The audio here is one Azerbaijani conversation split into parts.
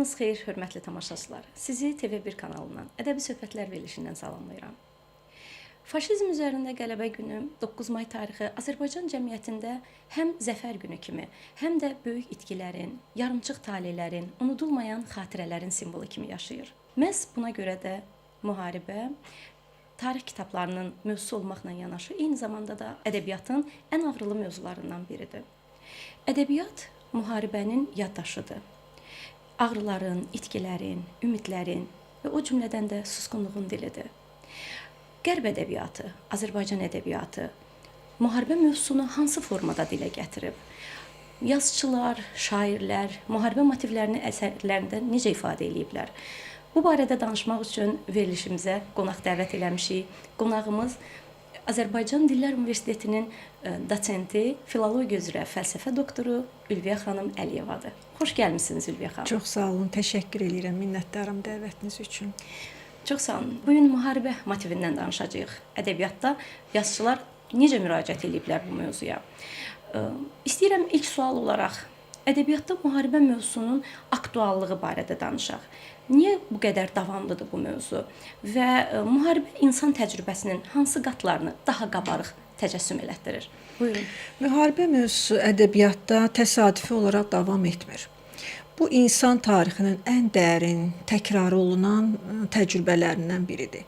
Sabahınız xeyir, hörmətli tamaşaçılar. Sizi TV1 kanalından, Ədəbi Söhbətlər verilişindən salamlayıram. Faşizm üzərində qələbə günü 9 may tarixi Azərbaycan cəmiyyətində həm zəfər günü kimi, həm də böyük itkilərin, yarımçıq talelərin, unudulmayan xatirələrin simvolu kimi yaşayır. Məhz buna görə də müharibə tarix kitablarının mövzusu olmaqla yanaşı, eyni zamanda da ədəbiyyatın ən ağrılı mövzularından biridir. Ədəbiyyat müharibənin yaddaşıdır. Ağrıların, itkilərin, ümidlərin və o cümlədən də susqunluğun dilidir. Qərb ədəbiyyatı, Azərbaycan ədəbiyyatı müharibə mövzusunu hansı formada dilə gətirib? Yazıçılar, şairlər müharibə motivlərini əsərlərində necə ifadə ediblər? Bu barədə danışmaq üçün verilişimizə qonaq dəvət eləmişik. Qonağımız Azərbaycan Dillər Universitetinin dosenti, filologiya üzrə fəlsəfə doktoru Ülviyə xanım Əliyevadır. Xoş gəlmisiniz Ülviyə xanım. Çox sağ olun, təşəkkür edirəm, minnətdaram dəvətiniz üçün. Çox sağ olun. Bu gün müharibə motivindən danışacağıq. Ədəbiyyatda yazıçılar necə müraciət ediblər bu mövzuya? İstəyirəm ilk sual olaraq ədəbiyyatda müharibə mövzusunun aktuallığı barədə danışaq. Niyə bu qədər davamlıdır bu mövzu və müharibə insan təcrübəsinin hansı qatlarını daha qabarıq təcəssüm elətdirir? Buyurun. Müharibə mövzusu ədəbiyyatda təsadüfi olaraq davam etmir. Bu insan tarixinin ən dərin, təkrar olunan təcrübələrindən biridir.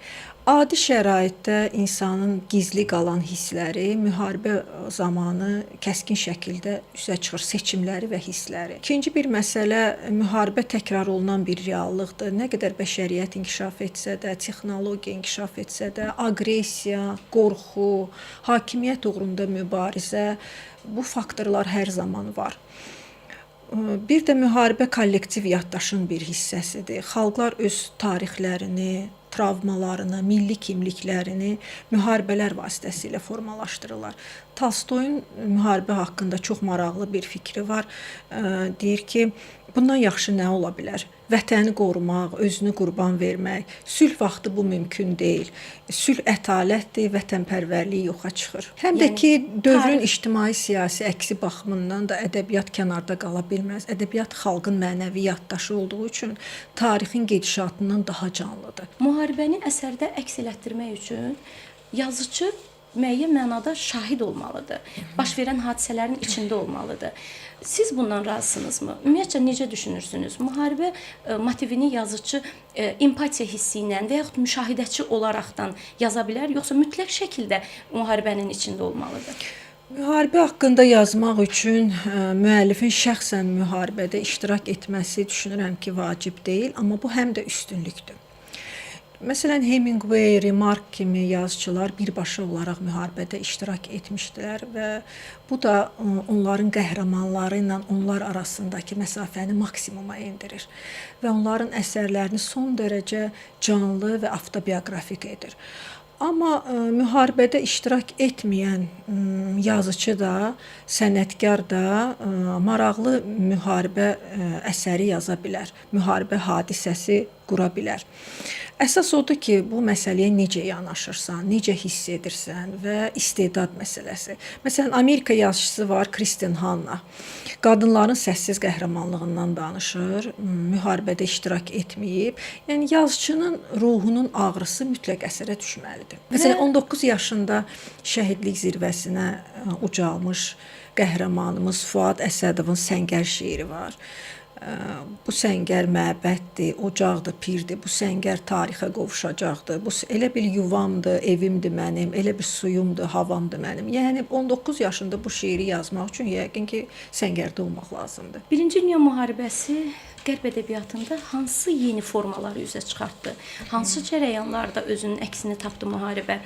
Adi şəraitdə insanın gizli qalan hissləri müharibə zamanı kəskin şəkildə üzə çıxır, seçimləri və hissləri. İkinci bir məsələ, müharibə təkrar olunan bir reallıqdır. Nə qədər bəşəriyyət inkişaf etsə də, texnologiya inkişaf etsə də, aqressiya, qorxu, hakimiyyət uğrunda mübarizə, bu faktorlar hər zaman var. Bir də müharibə kollektiv yaddaşın bir hissəsidir. Xalqlar öz tarixlərini, travmalarını, milli kimliklərini müharibələr vasitəsilə formalaşdırırlar. Tolstoyun müharibə haqqında çox maraqlı bir fikri var. Deyir ki, bundan yaxşı nə ola bilər? Vətəni qorumaq, özünü qurban vermək. Sülh vaxtı bu mümkün deyil. Sülh ətalətdir, vətənpərvərlik yoxa çıxır. Həm də ki, dövrün ictimai-siyasi əksi baxımından da ədəbiyyat kənarda qala bilməz. Ədəbiyyat xalqın mənəvi yaddaşı olduğu üçün tarixin gedişatından daha canlıdır. Müharibəni əsərdə əks elətdirmək üçün yazıcı müəyyən mənada şahid olmalıdır. Baş verən hadisələrin içində olmalıdır. Siz bundan razısınızmı? Ümumiyyətcə necə düşünürsünüz? Müharibə motivini yazıcı empatiya hissi ilə və yaxud müşahidəçi olaraqdan yaza bilər, yoxsa mütləq şəkildə müharibənin içində olmalıdır? Müharibə haqqında yazmaq üçün müəllifin şəxsən müharibədə iştirak etməsi düşünürəm ki, vacib deyil, amma bu həm də üstünlükdür. Məsələn, Hemingway, Remarque kimi yazıçılar birbaşa olaraq müharibədə iştirak etmişdilər və bu da onların qəhrəmanları ilə onlar arasındakı məsafəni maksimuma endirir və onların əsərlərini son dərəcə canlı və avtobioqrafik edir. Amma müharibədə iştirak etməyən yazıcı da, sənətkar da maraqlı müharibə əsəri yaza bilər, müharibə hadisəsi qura bilər. Əsas odur ki, bu məsələyə necə yanaşırsan, necə hiss edirsən və istedad məsələsi. Məsələn, Amerika yazıçısı var, Kristen Hanna. Qadınların səssiz qəhrəmanlığından danışır, müharibədə iştirak etməyib. Yəni, yazıçının ruhunun ağrısı mütləq əsərə düşməlidir. Məsələn, 19 yaşında şəhidlik zirvəsinə ucalmış qəhrəmanımız Fuad Əsədovun Səngər şeiri var. Bu səngər məbəddir, ocaqdır, pirdir, bu səngər tarixə qovuşacaqdır, bu elə bir yuvamdır, evimdir mənim, elə bir suyumdur, havamdır mənim. Yəni 19 yaşında bu şeiri yazmaq üçün yəqin ki, səngərdə olmaq lazımdır. Birinci Dünya müharibəsi Qərb ədəbiyyatında hansı yeni formaları üzə çıxartdı? Hansı cərəyanlarda özünün əksini tapdı müharibə?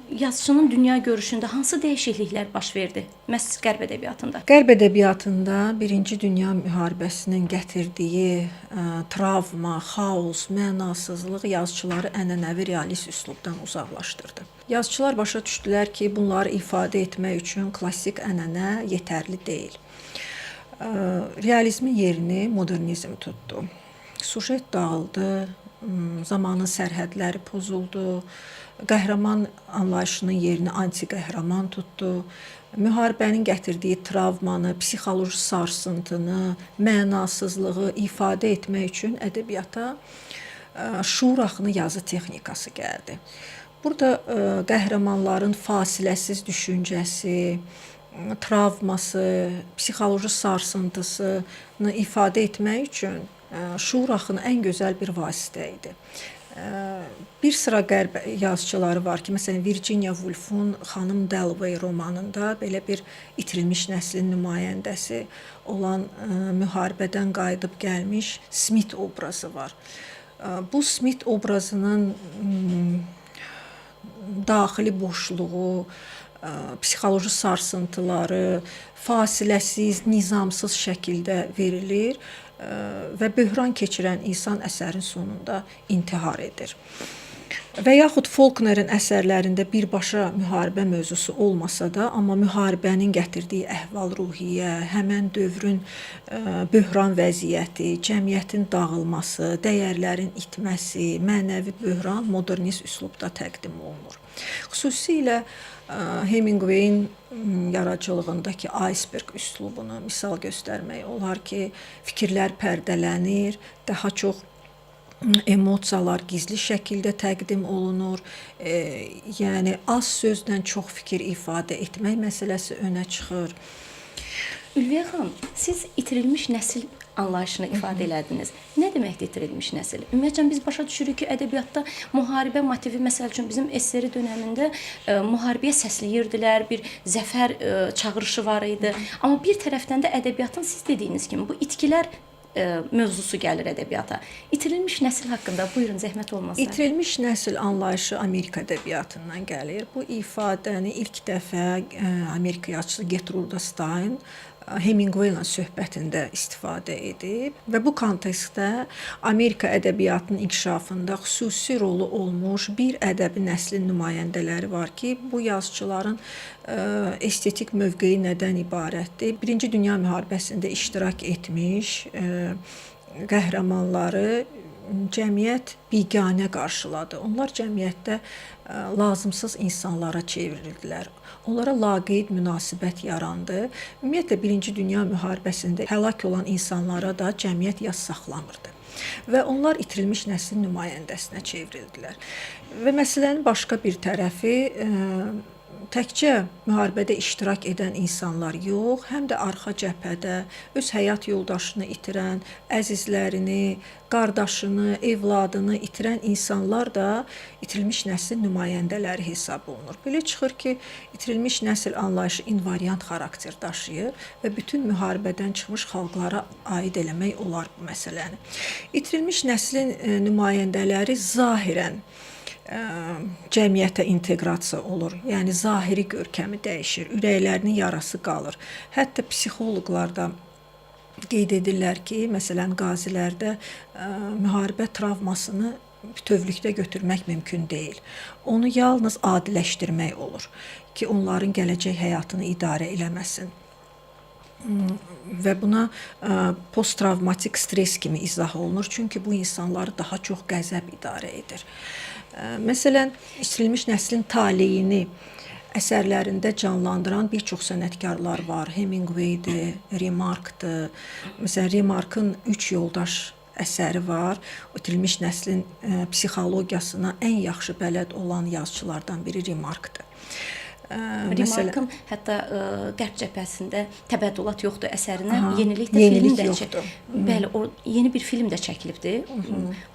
Yazıçının dünya görüşündə hansı dəyişikliklər baş verdi məhz Qərb ədəbiyyatında? Qərb ədəbiyyatında Birinci Dünya müharibəsinin gətirdiyi travma, xaos, mənasızlıq yazıçıları ənənəvi realist üslubdan uzaqlaşdırdı. Yazıçılar başa düşdülər ki, bunları ifadə etmək üçün klassik ənənə yetərli deyil. Realizmin yerini modernizm tutdu. Sujet dağıldı, zamanın sərhədləri pozuldu, qəhrəman anlayışının yerini anti-qəhrəman tutdu. Müharibənin gətirdiyi travmanı, psixoloji sarsıntını, mənasızlığı ifadə etmək üçün ədəbiyyata şuur axını yazı texnikası gəldi. Burada qəhrəmanların fasiləsiz düşüncəsi, travması, psixoloji sarsıntısını ifadə etmək üçün şuur axını ən gözəl bir vasitə idi. Bir sıra qərb yazıçıları var ki, məsələn Virginia Woolf'un Xanım Dalloway romanında belə bir itirilmiş nəslin nümayəndəsi olan müharibədən qayıdıb gəlmiş Smith obrazı var. Bu Smith obrazının daxili boşluğu, psixoloji sarsıntıları fasiləsiz, nizamsız şəkildə verilir və böhran keçirən insan əsərin sonunda intihar edir. Və yaxud Faulknerin əsərlərində birbaşa müharibə mövzusu olmasa da, amma müharibənin gətirdiyi əhval-ruhiyyə, həmən dövrün böhran vəziyyəti, cəmiyyətin dağılması, dəyərlərin itməsi, mənəvi böhran modernist üslubda təqdim olunur. Xüsusilə Hemingway'in yaradıcılığındakı iceberg üslubunu misal göstərmək olar ki, fikirlər pərdələnir, daha çox emosiyalar gizli şəkildə təqdim olunur. Yəni az sözlə çox fikir ifadə etmək məsələsi önə çıxır. Ülviyə xanım, siz itirilmiş nəsil anlayışını ifadə elədiniz. Nə deməkdir itirilmiş nəsil? Ümumiyyətlə biz başa düşürük ki, ədəbiyyatda müharibə motivi, məsəl üçün bizim SSR dövründə müharibəyə səsləyirdilər, bir zəfər çağırışı var idi. Amma bir tərəfdən də ədəbiyyatın siz dediyiniz kimi bu itkilər mövzusu gəlir ədəbiyyata. İtirilmiş nəsil haqqında buyurun, zəhmət olmasa. İtirilmiş nəsil anlayışı Amerika ədəbiyyatından gəlir. Bu ifadəni ilk dəfə Amerika yazıçısı Gertruda Stein Hemingway ilə söhbətində istifadə edib və bu kontekstdə Amerika ədəbiyyatının inkişafında xüsusi rolu olmuş bir ədəbi nəslin nümayəndələri var ki, bu yazıçıların estetik mövqeyi nədən ibarətdir? Birinci Dünya müharibəsində iştirak etmiş qəhrəmanları cəmiyyət biganə qarşıladı. Onlar cəmiyyətdə lazımsız insanlara çevrildilər. Onlara laqeyd münasibət yarandı. Ümumiyyətlə, Birinci Dünya müharibəsində həlak olan insanlara da cəmiyyət yas saxlamırdı. Və onlar itirilmiş nəslin nümayəndəsinə çevrildilər. Və məsələnin başqa bir tərəfi təkcə müharibədə iştirak edən insanlar yox, həm də arxa cəbhədə öz həyat yoldaşını itirən, əzizlərini, qardaşını, evladını itirən insanlar da itirilmiş nəslin nümayəndələri hesab olunur. Belə çıxır ki, itirilmiş nəsil anlayışı invariant xarakter daşıyır və bütün müharibədən çıxmış xalqlara aid eləmək olar bu məsələni. İtirilmiş nəslin nümayəndələri zahirən cəmiyyətə inteqrasiya olur. Yəni zahiri görkəmi dəyişir, ürəklərinin yarası qalır. Hətta psixoloqlar da qeyd edirlər ki, məsələn qazilərdə müharibə travmasını bütövlükdə götürmək mümkün deyil. Onu yalnız adiləşdirmək olur ki, onların gələcək həyatını idarə eləməsin. Və buna posttravmatik stres kimi izah olunur. Çünki bu insanları daha çox qəzəb idarə edir. Məsələn, itirilmiş nəslin taleyini əsərlərində canlandıran bir çox sənətkarlar var. Hemingway'dir, Remarque'dir. Məsələn, Remarque'ın 3 yoldaş əsəri var. İtirilmiş nəslin psixologiyasına ən yaxşı bələd olan yazıçılardan biri Remarque'dir. Remarque'ın hətta Qərb cəbhəsində təbəddülat yoxdur əsərinə yenilikdə film də çəkilib. Bəli, o yeni bir film də çəkilibdir.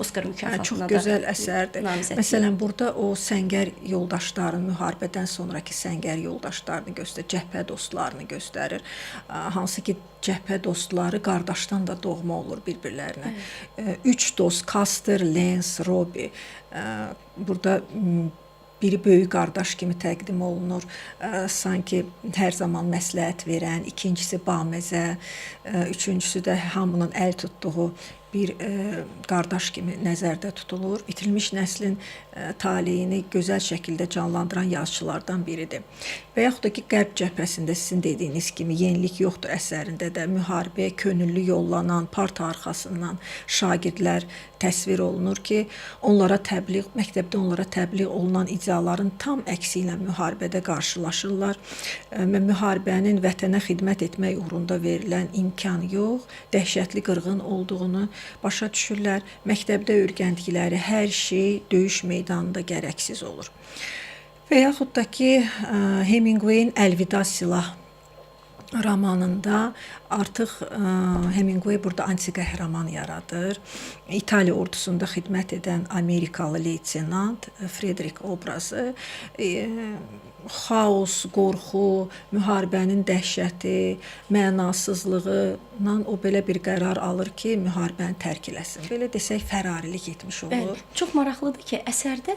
Oskar mükafatına da. Çox gözəl əsərdir. Məsələn, burada o səngər yoldaşlarını, müharibədən sonrakı səngər yoldaşlarını göstərir, cəbhə dostlarını göstərir. Hansı ki, cəbhə dostları qardaşdan da doğma olur bir-birlərinə. 3 dost, Custer, Lance, Robbie. Burada biri böyük qardaş kimi təqdim olunur, sanki hər zaman məsləhət verən, ikincisi baməzə, üçüncüsü də hamının əl tutduğu bir qardaş kimi nəzərdə tutulur. İtirilmiş nəslin taleyini gözəl şəkildə canlandıran yazıçılardan biridir. Və yaxud da ki, Qərb cəbhəsində sizin dediyiniz kimi Yenilik yoxdur əsərində də müharibəyə könüllü yollanan, parta arxasından şagirdlər təsvir olunur ki, məktəbdə onlara təbliğ olunan ideyaların tam əksi ilə müharibədə qarşılaşırlar və müharibənin vətənə xidmət etmək uğrunda verilən imkan yox, dəhşətli qırğın olduğunu başa düşürlər. Məktəbdə öyrəndikləri hər şey döyüş meydanında gərəksiz olur. Və yaxud da ki, Hemingway'in Əlvida silah romanında artıq Hemingway burada anti-qəhrəman yaradır. İtaliya ordusunda xidmət edən Amerikalı leytenant Frederick obrazı xaos, qorxu, müharibənin dəhşəti, mənasızlığından o belə bir qərar alır ki, müharibəni tərk eləsin. Belə desək, fərarilik etmiş olur. Bəli, çox maraqlıdır ki, əsərdə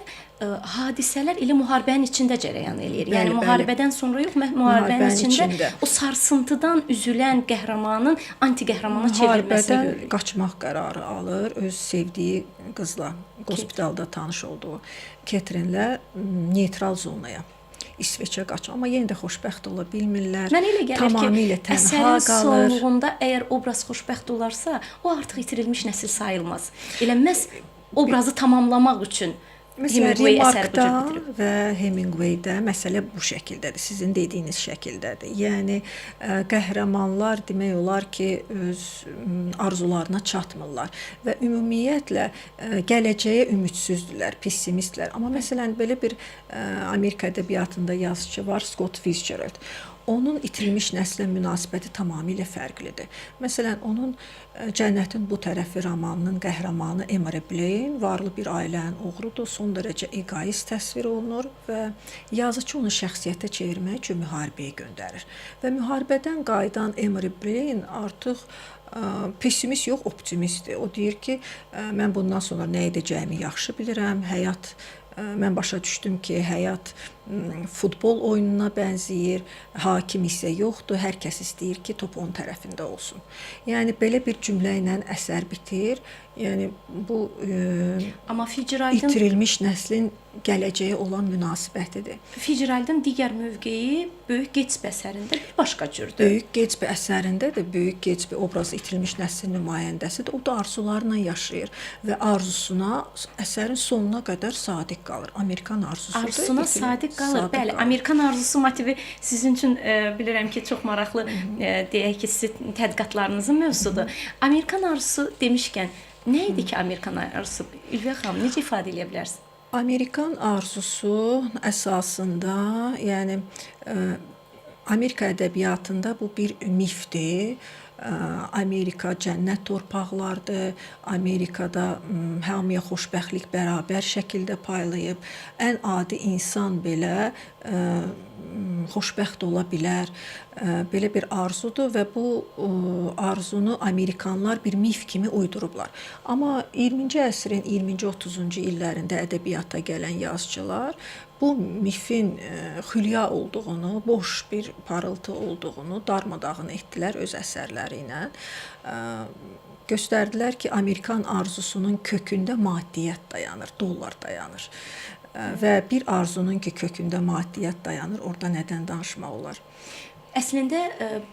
hadisələr elə müharibənin içində cərəyan eləyir. Yəni müharibədən sonra yox, müharibənin içində o sarsıntıdan üzülən qəhrəmanın anti-qəhrəmana çevrilməsini görürük. Müharibədən qaçmaq qərarı alır, öz sevdiyi qızla, hospitalda tanış olduğu Ketrinlə neytral zonaya, İsveçə qaçır. Amma yenə də xoşbəxt ola bilmirlər. Mən elə gəlir tamamilə ki, tənha əsərin qalır. sonluğunda əgər obraz xoşbəxt olarsa, o artıq itirilmiş nəsil sayılmaz. Elə məhz obrazı tamamlamaq üçün Hemingway əsəri bu cür bitirib. Və Hemingwaydə məsələ bu şəkildədir, sizin dediyiniz şəkildədir. Yəni qəhrəmanlar demək olar ki, öz arzularına çatmırlar və ümumiyyətlə gələcəyə ümidsizddirlər, pessimistlər. Amma məsələn belə bir Amerika ədəbiyyatında yazıçı var, Scott Fitzgerald. Onun itirilmiş nəslə münasibəti tamamilə fərqlidir. Məsələn, onun Cənnətin bu tərəfi romanının qəhrəmanı Emory Blaine varlı bir ailənin oğludur, son dərəcə egoist təsvir olunur və yazıcı onu şəxsiyyətə çevirmək üçün müharibəyə göndərir. Və müharibədən qayıdan Emory Blaine artıq pessimist yox, optimistdir. O deyir ki, mən bundan sonra nə edəcəyimi yaxşı bilirəm, mən başa düşdüm ki, həyat futbol oyununa bənzəyir, hakim isə yoxdur, hər kəs istəyir ki, top onun tərəfində olsun. Yəni, belə bir cümlə ilə əsər bitir. Yəni, bu itirilmiş nəslin gələcəyə olan münasibətidir. Fitzgeraldın digər mövqeyi Böyük Getsbi əsərində bir başqa cürdür. Böyük Getsbi əsərində də Böyük Getsbi obrazı itirilmiş nəslin nümayəndəsidir. O da arzularla yaşayır və arzusuna əsərin sonuna qədər sadiq qalır. Amerikan arzusudur. Arzusuna sadiq qalır. Bəli, Amerikan arzusu motivi sizin üçün bilirəm ki, çox maraqlı deyək ki, sizin tədqiqatlarınızın mövzusudur. Amerikan arzusu demişkən, nə idi ki, Amerikan arzusu? Ülviyə xanım, necə ifadə edə bilərsiniz? Amerikan arzusu əsasında, yəni Amerika ədəbiyyatında bu bir mifdir. Amerika cənnət torpaqlardır. Amerikada hamıya xoşbəxtlik bərabər şəkildə paylayıb. Ən adi insan belə xoşbəxt ola bilər. Belə bir arzudur və bu arzunu Amerikanlar bir mif kimi uydurublar. Amma 20-ci əsrin 20-30-cu illərində ədəbiyyata gələn yazıçılar bu mifin xülya olduğunu, boş bir parıltı olduğunu darmadağın etdilər öz əsərləri ilə. Göstərdilər ki, Amerikan arzusunun kökündə maddiyyət dayanır, dollar dayanır. Və bir arzunun ki, kökündə maddiyyət dayanır, orada nədən danışmaq olar? Əslində,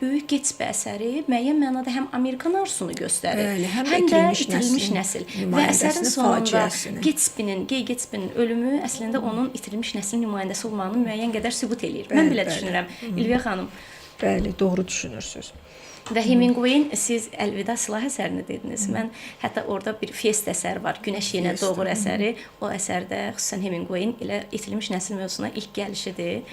Böyük Getsbi əsəri müəyyən mənada həm Amerikan arzusunu göstərir, həm də itirilmiş nəsil. Və əsərin sonunda Gey Getsbinin ölümü əslində onun itirilmiş nəslin nümayəndəsi olmağını müəyyən qədər sübut eləyir. Mən belə düşünürəm. İlviyə xanım. Bəli, doğru düşünürsünüz. Və Hemingway'in siz Əlvida silah əsərini dediniz. Mən hətta orada bir Fiest əsəri var, Günəş yenə doğur əsəri. O əsərdə xüsusən Hemingway'in elə itirilmiş nəsil mövzusuna ilk gəlişidir.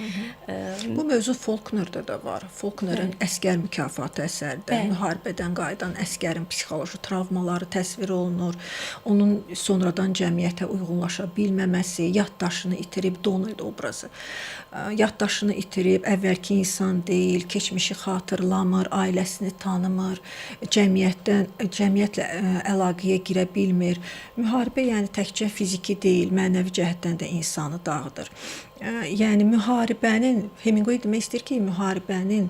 Bu mövzu Faulknerdə də var. Faulknerin Əsgər mükafatı əsərdə müharibədən qayıdan əsgərin psixoloji travmaları təsvir olunur. Onun sonradan cəmiyyətə uyğunlaşa bilməməsi, yaddaşını itirib, Donald obrazı. Yaddaşını itirib, əvvəlki insan deyil, keçmişi xatırlamır, ailəsini ailəsini tanımır, cəmiyyətlə əlaqəyə girə bilmir. Müharibə yəni təkcə fiziki deyil, mənəvi cəhətdən də insanı dağıdır. Yəni müharibənin, Hemingway demək istəyir ki, müharibənin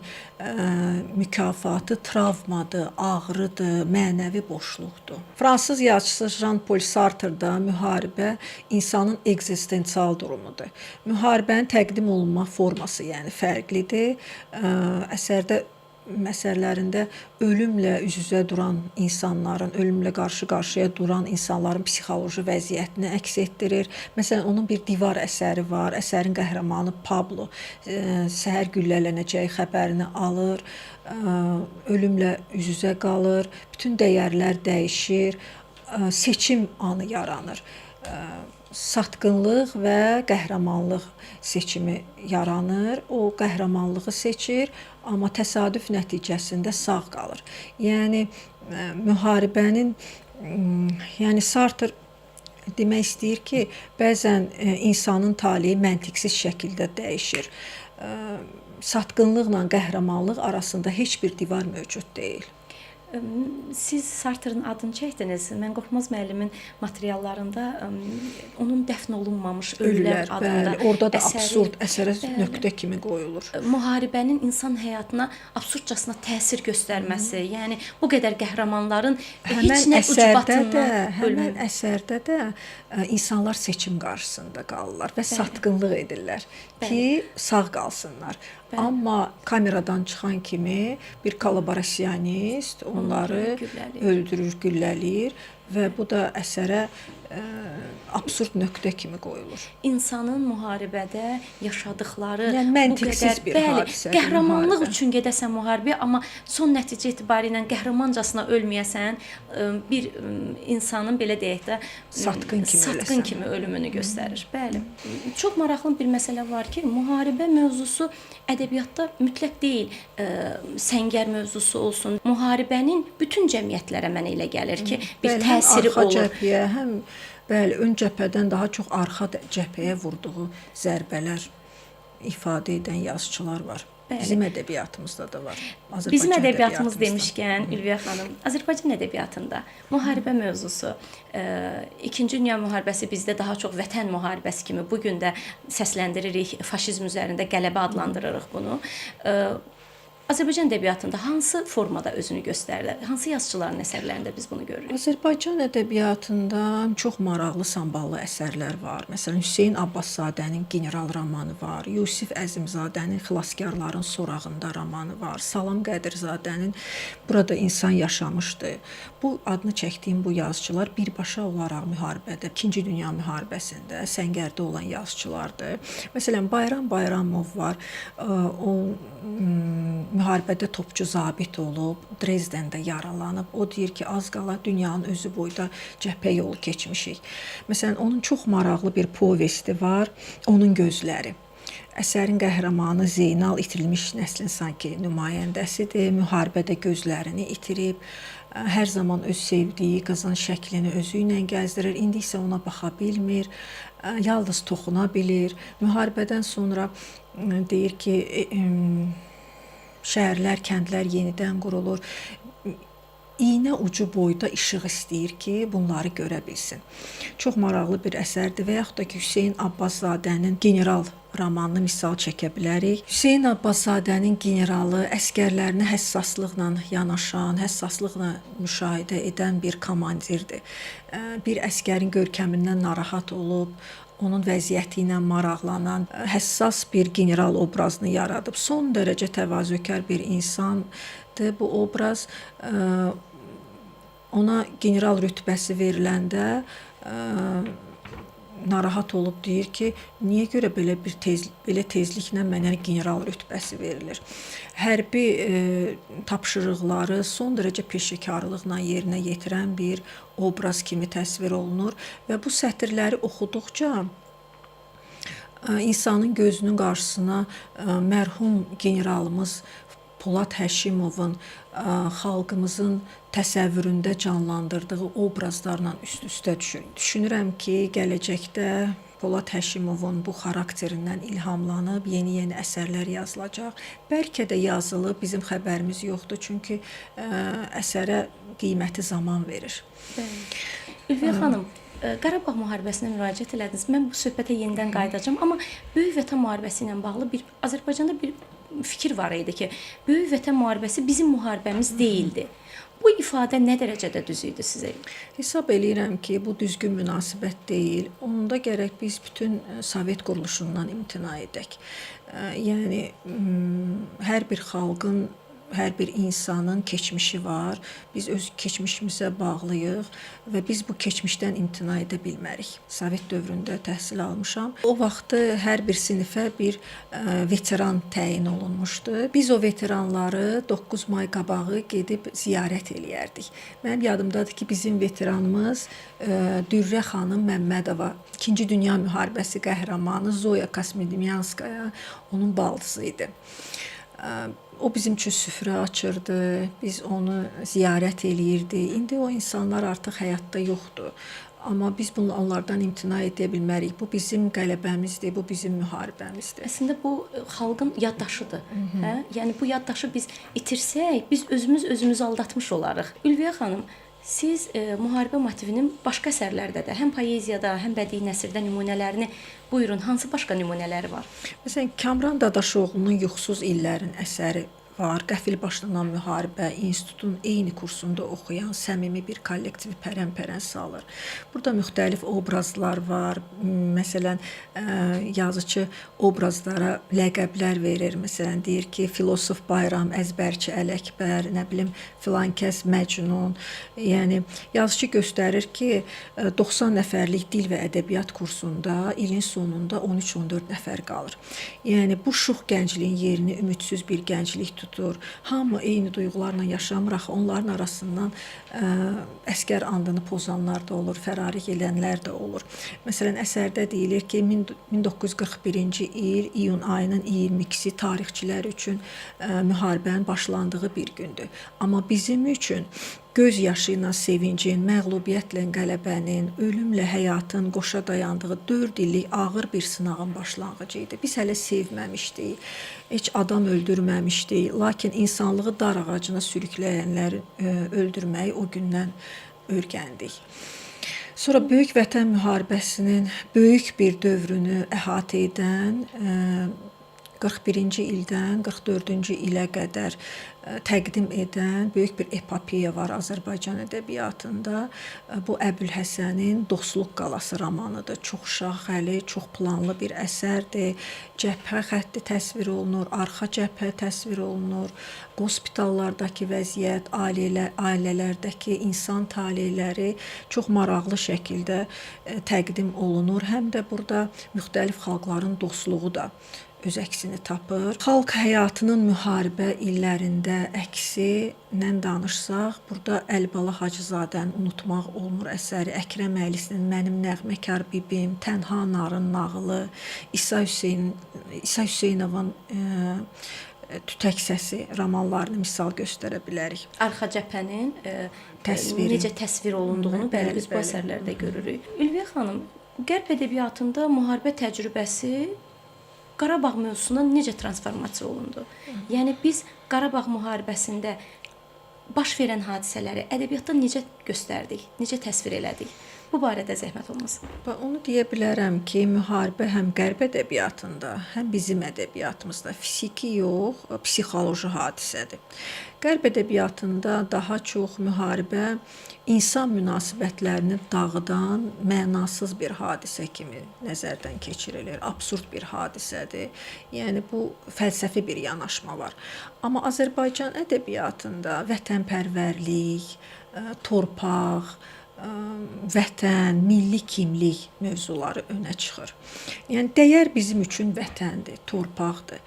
mükafatı travmadır, ağrıdır, mənəvi boşluqdur. Fransız yazıçısı Jean-Paul Sartre da müharibə insanın ekzistensial durumudur. Müharibənin təqdim olunma forması yəni fərqlidir. Əsərlərində ölümlə üz-üzə duran insanların, ölümlə qarşı-qarşıya duran insanların psixoloji vəziyyətini əks etdirir. Məsələn, onun bir divar əsəri var. Əsərin qəhrəmanı Pablo səhər güllələnəcəyi xəbərini alır, ölümlə üz-üzə qalır, bütün dəyərlər dəyişir, seçim anı yaranır. Satqınlıq və qəhrəmanlıq seçimi yaranır. O qəhrəmanlığı seçir, amma təsadüf nəticəsində sağ qalır. Yəni müharibənin, yəni Sartre demək istəyir ki, bəzən insanın taleyi məntiqsiz şəkildə dəyişir. Satqınlıqla qəhrəmanlıq arasında heç bir divar mövcud deyil. Siz Sartre'ın adını çəkdiniz. Mən Qorxmaz müəllimin materiallarında onun dəfn olunmamış ölülər adında bəli, orada da əsəri, absurd əsərə nöqtə kimi qoyulur. Müharibənin insan həyatına absurdcasına təsir göstərməsi, yəni bu qədər qəhrəmanların heç nə ucbatından Həmən əsərdə də insanlar seçim qarşısında qalırlar və satqınlıq edirlər ki, sağ qalsınlar. Amma kameradan çıxan kimi bir kollaborasionist onları öldürür, güllələyir və bu da əsərə absurd nöqtə kimi qoyulur. İnsanın müharibədə yaşadıkları yəni məntiqsiz bir hadisədir. Qəhrəmanlıq üçün gedəsən müharibəyə, amma son nəticə etibarilə qəhrəmancasına ölməyəsən, bir insanın belə deyək də satqın kimi ölümünü göstərir. Bəli. Çox maraqlı bir məsələ var ki, müharibə mövzusu ədəbiyyatda mütləq deyil, səngər mövzusu olsun. Müharibənin bütün cəmiyyətlərə mənə elə gəlir ki, bir təsiri olur. Arxa cəbhəyə, həm bəli, ön cəbhədən daha çox arxa cəbhəyə vurduğu zərbələr ifadə edən yazıçılar var. Bizim ədəbiyyatımızda da var. Bizim ədəbiyyatımız demişkən, Ülviyə xanım, Azərbaycan ədəbiyyatında müharibə mövzusu, İkinci Dünya müharibəsi bizdə daha çox vətən müharibəsi kimi bu gün də səsləndiririk, faşizm üzərində qələbə adlandırırıq bunu. Azərbaycan ədəbiyyatında hansı formada özünü göstərir? Hansı yazıçıların əsərlərində biz bunu görürük? Azərbaycan ədəbiyyatında çox maraqlı samballı əsərlər var. Məsələn, Hüseyn Abbaszadənin General romanı var. Yusif Əzimzadənin Xilaskarların sorağında romanı var. Salam Qədirzadənin Burada insan yaşamışdı. Bu adını çəkdiyim bu yazıçılar birbaşa olaraq müharibədə, İkinci Dünya müharibəsində səngərdə olan yazıçılardır. Məsələn, Bayram Bayramov var. O müharibədə topçu zabit olub, Drezdəndə yaralanıb. O deyir ki, az qala dünyanın özü boyda cəbhə yolu keçmişik. Məsələn, onun çox maraqlı bir povesti var, Onun gözləri. Əsərin qəhrəmanı Zeynal itirilmiş nəslin sanki nümayəndəsidir. Müharibədə gözlərini itirib, hər zaman öz sevdiyi qızın şəklini özü ilə gəzdirir. İndi isə ona baxa bilmir, yalnız toxuna bilir. Müharibədən sonra deyir ki, şəhərlər, kəndlər yenidən qurulur. İynə ucu boyda işıq istəyir ki, bunları görə bilsin. Çox maraqlı bir əsərdir və yaxud da ki, Hüseyn Abbaszadənin General romanını misal çəkə bilərik. Hüseyn Abbaszadənin generalı əskərlərinə həssaslıqla yanaşan, həssaslıqla müşahidə edən bir komandirdir. Bir əskərin görkəmindən narahat olub, onun vəziyyəti ilə maraqlanan, həssas bir general obrazını yaradıb. Son dərəcə təvazökar bir insandır bu obraz. Ona general rütbəsi veriləndə narahat olub deyir ki, niyə görə belə tezliklə mənə general rütbəsi verilir? Hərbi tapşırıqları son dərəcə peşəkarlıqla yerinə yetirən bir obraz kimi təsvir olunur və bu sətirləri oxuduqca insanın gözünün qarşısına mərhum generalımız Polad Həşimovun xalqımızın təsəvvüründə canlandırdığı obrazlarla üst-üstə düşür. Düşünürəm ki, gələcəkdə Polad Həşimovun bu xarakterindən ilhamlanıb yeni-yeni əsərlər yazılacaq. Bəlkə də yazılıb, bizim xəbərimiz yoxdur, çünki əsərə qiyməti zaman verir. Ülviyə xanım, Qarabağ müharibəsinə müraciət elədiniz. Mən bu söhbətə yenidən qayıdacağam, amma Böyük Vətən müharibəsi ilə bağlı Azərbaycanda bir fikir var idi ki, Böyük Vətən müharibəsi bizim müharibəmiz deyildi. Bu ifadə nə dərəcədə düz idi sizə? Hesab eləyirəm ki, bu düzgün münasibət deyil. Onda gərək biz bütün Sovet quruluşundan imtina edək. Yəni hər bir xalqın, hər bir insanın keçmişi var. Biz öz keçmişimizə bağlıyıq və biz bu keçmişdən imtina edə bilmərik. Sovet dövründə təhsil almışam. O vaxtı hər bir sinifə bir veteran təyin olunmuşdu. Biz o veteranları 9 may qabağı gedib ziyarət eləyərdik. Mənim yadımdadır ki, bizim veteranımız Dürrə xanım Məmmədova, 2-ci Dünya müharibəsi qəhrəmanı Zoya Kosmodemyanskaya onun baldızı idi. O bizim üçün süfrə açırdı, biz onu ziyarət eləyirdik. İndi o insanlar artıq həyatda yoxdur. Amma biz onlardan imtina edə bilmərik. Bu bizim qələbəmizdir, bu bizim müharibəmizdir. Əslində bu xalqın yaddaşıdır. Hə? Yəni bu yaddaşı biz itirsək, biz özümüzü aldatmış olarıq. Ülviyə xanım, siz müharibə motivinin başqa əsərlərdə də, həm poeziyada, həm bədii nəsrdə nümunələrini buyurun. Hansı başqa nümunələri var? Məsələn, Kamran Dadaşoğlunun Yuxusuz illərin əsəri var. Qəfil başlanan müharibə, institutun eyni kursunda oxuyan səmimi bir kollektivi pərən-pərən salır. Burada müxtəlif obrazlar var. Məsələn, yazıcı obrazlara ləqəblər verir. Məsələn, deyir ki, filosof Bayram, əzbərçi Ələkbər, nə bilim, filankəs Məcnun. Yəni, yazıcı göstərir ki, 90 nəfərlik dil və ədəbiyyat kursunda ilin sonunda 13-14 nəfər qalır. Yəni, bu şux gəncliyin yerini ümidsiz bir gənclik tutur. Hamı eyni duyğularla yaşamır, axı onların arasından əskər andını pozanlar da olur, fərari edənlər də olur. Məsələn, əsərdə deyilir ki, 1941-ci il iyun ayının 22-si tarixçilər üçün müharibənin başlandığı bir gündür. Amma bizim üçün göz yaşı ilə sevincin, məğlubiyyətlə qələbənin, ölümlə həyatın qoşa dayandığı 4 illik ağır bir sınağın başlanğıcı idi. Biz hələ sevməmişdik, heç adam öldürməmişdik, lakin insanlığı dar ağacına sürükləyənləri öldürməyi o gündən öyrəndik. Sonra Böyük Vətən müharibəsinin böyük bir dövrünü əhatə edən 41-ci ildən 44-cü ilə qədər təqdim edən böyük bir epopeya var Azərbaycan ədəbiyyatında. Bu Əbülhəsənin Dostluq qalası romanıdır. Çox şaxəli, çox planlı bir əsərdir. Cəbhə xətti təsvir olunur, arxa cəbhə təsvir olunur. Hospitallardakı vəziyyət, ailələrdəki insan taleləri çox maraqlı şəkildə təqdim olunur. Həm də burada müxtəlif xalqların dostluğu da öz əksini tapır. Xalq həyatının müharibə illərində əksindən danışsaq, burada Əlibala Hacızadəni unutmaq olmur əsəri, Əkrəm Əylisinin Mənim Nəğməkar Bibim, Tənha Narın nağılı, İsa Hüseynovun Tütək səsi romanlarını misal göstərə bilərik. Arxa cəbhənin necə təsvir olunduğunu bəli biz bu əsərlərdə görürük. Ülviyə xanım, Qərb ədəbiyyatında müharibə təcrübəsi Qarabağ mövzusuna necə transformasiya olundu? Yəni biz Qarabağ müharibəsində baş verən hadisələri ədəbiyyatda necə göstərdik, necə təsvir elədik? Bu barədə zəhmət olmasın. Onu deyə bilərəm ki, müharibə həm Qərb ədəbiyyatında, həm bizim ədəbiyyatımızda fiziki yox, psixoloji hadisədir. Qərb ədəbiyyatında daha çox müharibə insan münasibətlərini dağıdan mənasız bir hadisə kimi nəzərdən keçirilir. Absurd bir hadisədir. Yəni bu fəlsəfi bir yanaşma var. Amma Azərbaycan ədəbiyyatında vətənpərvərlik, torpaq, vətən, milli kimlik mövzuları önə çıxır. Yəni dəyər bizim üçün vətəndir, torpaqdır.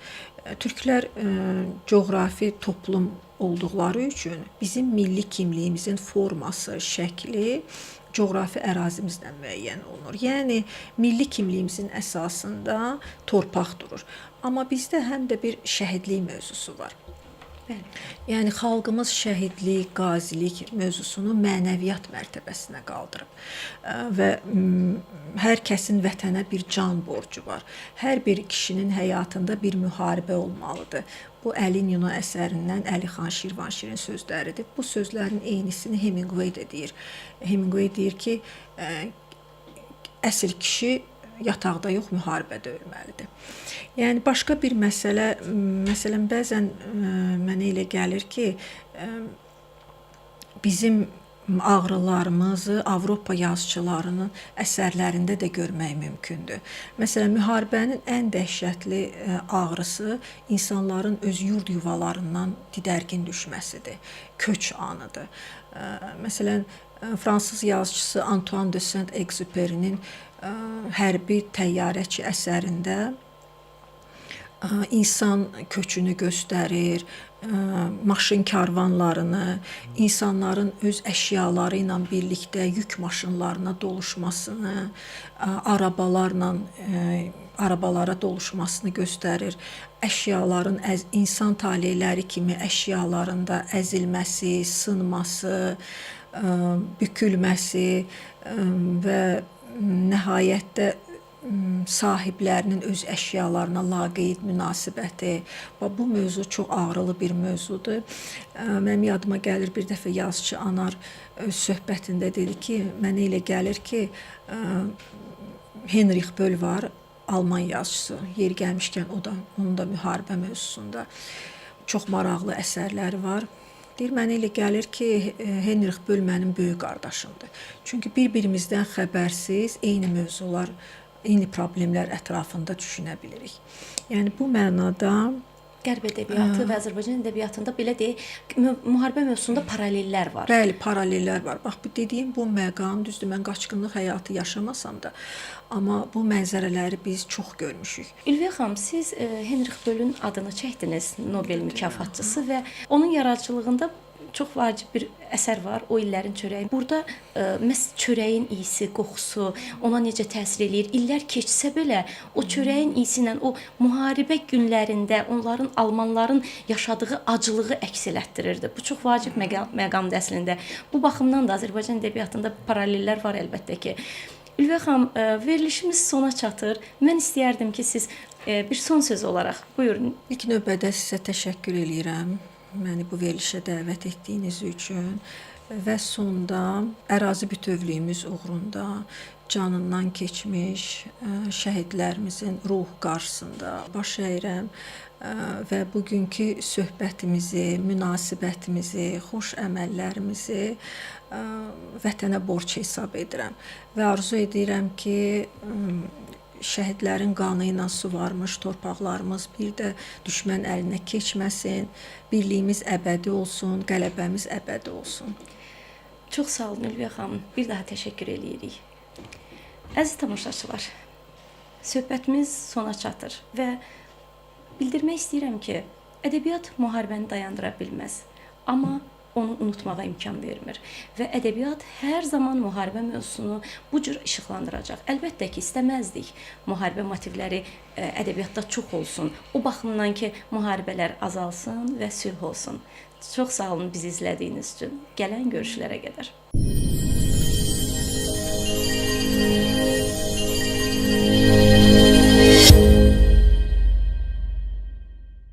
Türklər coğrafi toplum olduqları üçün bizim milli kimliyimizin forması, şəkli coğrafi ərazimizlə müəyyən olunur. Yəni milli kimliyimizin əsasında torpaq durur. Amma bizdə həm də bir şəhidlik mövzusu var. Bəli. Yəni xalqımız şəhidlik, qazilik mövzusunu mənəviyyat mərtəbəsinə qaldırıb və hər kəsin vətənə bir can borcu var. Hər bir kişinin həyatında bir müharibə olmalıdır. Bu Əli Nino əsərindən Əlixan Şirvanşirin sözləridir. Bu sözlərin eynisini Hemingway də deyir. Hemingway deyir ki, əsl kişi yataqda yox, müharibədə ölməlidir. Yəni başqa bir məsələ, məsələn bəzən mənə elə gəlir ki, bizim ağrılarımızı Avropa yazıçılarının əsərlərində də görmək mümkündür. Məsələn, müharibənin ən dəhşətli ağrısı insanların öz yurd yuvalarından didərgin düşməsidir. Köç anıdır. Məsələn, fransız yazıçısı Antoine de Saint-Exupéry'nin Hərbi təyyarəçi əsərində insan köçünü göstərir, maşın karvanlarını, insanların öz əşyaları ilə birlikdə yük maşınlarına doluşmasını, arabalara doluşmasını göstərir. Əşyaların insan taleyləri kimi əşyaların da əzilməsi, sınması, bükülməsi və nəhayətdə sahiblərinin öz əşyalarına laqeyd münasibəti. Bu mövzu çox ağrılı bir mövzudur. Mənim yadıma gəlir, bir dəfə yazıçı Anar öz söhbətində dedi ki, mənə elə gəlir ki, Heinrich Böll var, Alman yazıçısı. Yeri gəlmişkən onun da müharibə mövzusunda çox maraqlı əsərləri var. Deyir, mənə elə gəlir ki, Heinrich Böll mənim böyük qardaşımdır. Çünki bir-birimizdən xəbərsiz eyni mövzular, eyni problemlər ətrafında düşünə bilirik. Yəni bu mənada Qərb ədəbiyyatı və Azərbaycan ədəbiyyatında belə deyək, müharibə mövzusunda paralellər var. Bəli, paralellər var. Bax, dediyim bu məqam, düzdür, mən qaçqınlıq həyatı yaşamasam da, amma bu mənzərələri biz çox görmüşük. Ülviyə xanım, siz Heinrich Böllün adını çəkdiniz, Nobel mükafatçısı və onun yaradıcılığında çox vacib bir əsər var, O illərin çörəyi. Burada məhz çörəyin iyisi, qoxusu ona necə təsir eləyir? İllər keçsə belə o çörəyin iyisi ilə o müharibə günlərində onların, almanların yaşadığı acılığı əks elətdirirdi. Bu çox vacib məqamdır əslində. Bu baxımdan da Azərbaycan ədəbiyyatında paralellər var əlbəttə ki. Ülviyə xanım, verilişimiz sona çatır. Mən istəyərdim ki, siz bir son söz olaraq buyurun. İlk növbədə sizə təşəkkür eləyirəm. Məni bu verilişə dəvət etdiyiniz üçün və sonda ərazi bütövlüyümüz uğrunda canından keçmiş şəhidlərimizin ruh qarşısında baş əyirəm və bugünkü söhbətimizi, münasibətimizi, xoş əməllərimizi vətənə borc hesab edirəm və arzu edirəm ki, şəhidlərin qanı ilə suvarmış torpaqlarımız bir də düşmən əlinə keçməsin, birliyimiz əbədi olsun, qələbəmiz əbədi olsun. Çox sağ olun Ülviyə xanım, bir daha təşəkkür edirik. Əziz tamaşaçılar, söhbətimiz sona çatır və bildirmək istəyirəm ki, ədəbiyyat müharibəni dayandıra bilməz, amma onu unutmağa imkan vermir və ədəbiyyat hər zaman müharibə mövzusunu bu cür işıqlandıracaq. Əlbəttə ki, istəməzdik müharibə motivləri ədəbiyyatda çox olsun. O baxımdan ki, müharibələr azalsın və sülh olsun. Çox sağ olun bizi izlədiyiniz üçün. Gələn görüşlərə qədər.